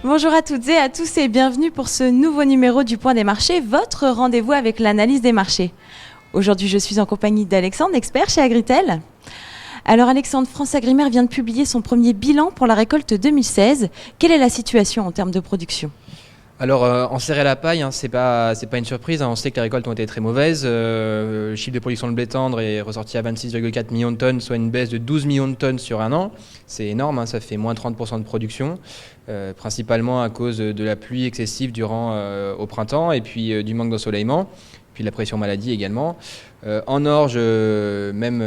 Bonjour à toutes et à tous et bienvenue pour ce nouveau numéro du Point des marchés, votre rendez-vous avec l'analyse des marchés. Aujourd'hui, je suis en compagnie d'Alexandre, expert chez Agritel. Alors Alexandre, France Agrimer vient de publier son premier bilan pour la récolte 2016. Quelle est la situation en termes de production ? Alors, en serrer la paille, c'est pas une surprise. On sait que les récoltes ont été très mauvaises. Le chiffre de production de blé tendre est ressorti à 26,4 millions de tonnes, soit une baisse de 12 millions de tonnes sur un an. C'est énorme, ça fait moins 30% de production, principalement à cause de la pluie excessive au printemps et puis du manque d'ensoleillement, puis de la pression maladie également. En orge, même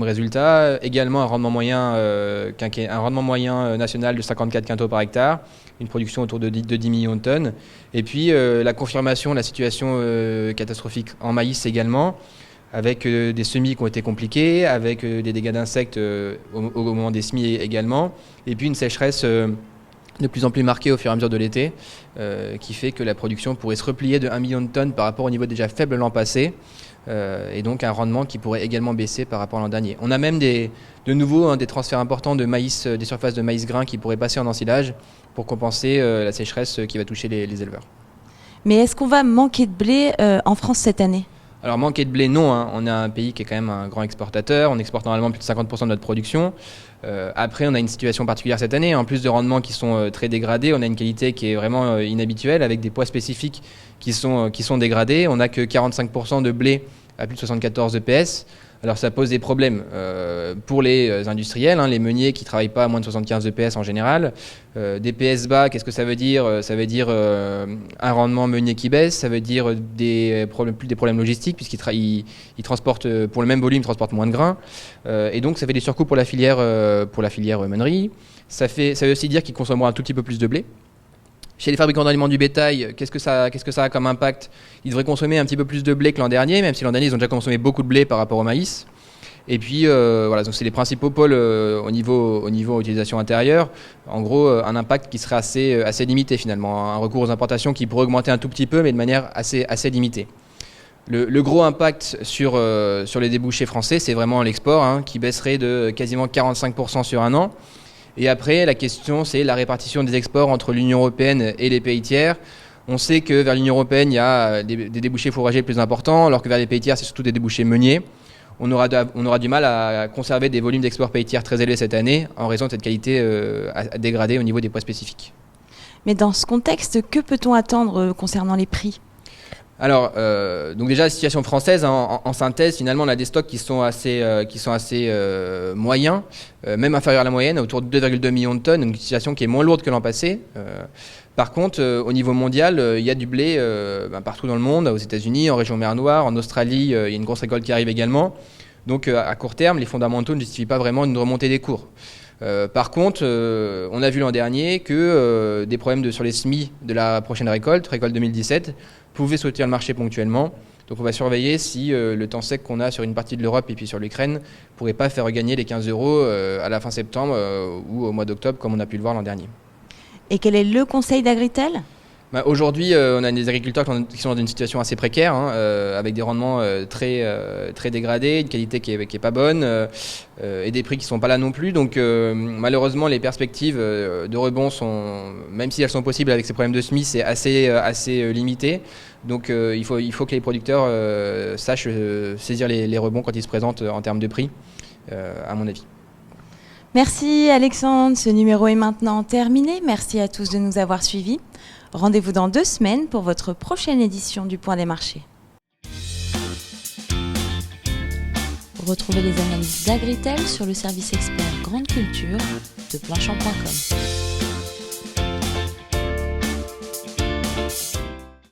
résultat. Également un rendement moyen national de 54 quintaux par hectare. Une production autour de 10 millions de tonnes. Et puis la confirmation de la situation catastrophique en maïs également, avec des semis qui ont été compliqués, avec des dégâts d'insectes au moment des semis également, et puis une sécheresse de plus en plus marquée au fur et à mesure de l'été, qui fait que la production pourrait se replier de 1 million de tonnes par rapport au niveau déjà faible l'an passé, et donc un rendement qui pourrait également baisser par rapport à l'an dernier. On a même de nouveau des transferts importants de maïs, des surfaces de maïs grain qui pourraient passer en ensilage pour compenser la sécheresse qui va toucher les éleveurs. Mais est-ce qu'on va manquer de blé en France cette année ? Alors manquer de blé, non. On a un pays qui est quand même un grand exportateur. On exporte normalement plus de 50% de notre production. Après, on a une situation particulière cette année. En plus de rendements qui sont très dégradés, on a une qualité qui est vraiment inhabituelle, avec des poids spécifiques qui sont dégradés. On n'a que 45% de blé à plus de 74 EPS. Alors ça pose des problèmes pour les industriels, les meuniers qui ne travaillent pas à moins de 75 EPS en général. Des PS bas, qu'est-ce que ça veut dire ? Ça veut dire un rendement meunier qui baisse, ça veut dire des problèmes logistiques puisqu'ils transportent, pour le même volume, ils transportent moins de grains. Et donc ça fait des surcoûts pour la filière meunerie. Ça veut aussi dire qu'ils consommeront un tout petit peu plus de blé. Chez les fabricants d'aliments du bétail, qu'est-ce que ça a comme impact ? Ils devraient consommer un petit peu plus de blé que l'an dernier, même si l'an dernier ils ont déjà consommé beaucoup de blé par rapport au maïs. Et puis voilà, donc c'est les principaux pôles au niveau utilisation intérieure. En gros, un impact qui serait assez limité finalement, un recours aux importations qui pourrait augmenter un tout petit peu, mais de manière assez limitée. Le gros impact sur les débouchés français, c'est vraiment l'export, qui baisserait de quasiment 45% sur un an. Et après, la question, c'est la répartition des exports entre l'Union européenne et les pays tiers. On sait que vers l'Union européenne, il y a des débouchés fourragers plus importants, alors que vers les pays tiers, c'est surtout des débouchés meuniers. On aura du mal à conserver des volumes d'export pays tiers très élevés cette année, en raison de cette qualité dégradée au niveau des poids spécifiques. Mais dans ce contexte, que peut-on attendre concernant les prix ? Alors, donc déjà la situation française, en synthèse, finalement, on a des stocks qui sont assez moyens, même inférieurs à la moyenne, autour de 2,2 millions de tonnes, une situation qui est moins lourde que l'an passé. Par contre, au niveau mondial, il y a du blé partout dans le monde, aux États-Unis, en région Mer Noire, en Australie, il y a une grosse récolte qui arrive également. Donc, à court terme, les fondamentaux ne justifient pas vraiment une remontée des cours. Par contre, on a vu l'an dernier que des problèmes sur les semis de la prochaine récolte 2017, pouvaient soutenir le marché ponctuellement. Donc on va surveiller si le temps sec qu'on a sur une partie de l'Europe et puis sur l'Ukraine ne pourrait pas faire gagner les 15 € à la fin septembre ou au mois d'octobre comme on a pu le voir l'an dernier. Et quel est le conseil d'Agritel ? Aujourd'hui, on a des agriculteurs qui sont dans une situation assez précaire, avec des rendements très dégradés, une qualité qui est pas bonne, et des prix qui sont pas là non plus. Donc malheureusement, les perspectives de rebond sont, même si elles sont possibles avec ces problèmes de semis, c'est assez limité. Donc il faut que les producteurs sachent saisir les rebonds quand ils se présentent en termes de prix, à mon avis. Merci Alexandre, ce numéro est maintenant terminé. Merci à tous de nous avoir suivis. Rendez-vous dans 2 semaines pour votre prochaine édition du Point des marchés. Retrouvez les analyses d'Agritel sur le service expert Grande Culture de Planchamp.com.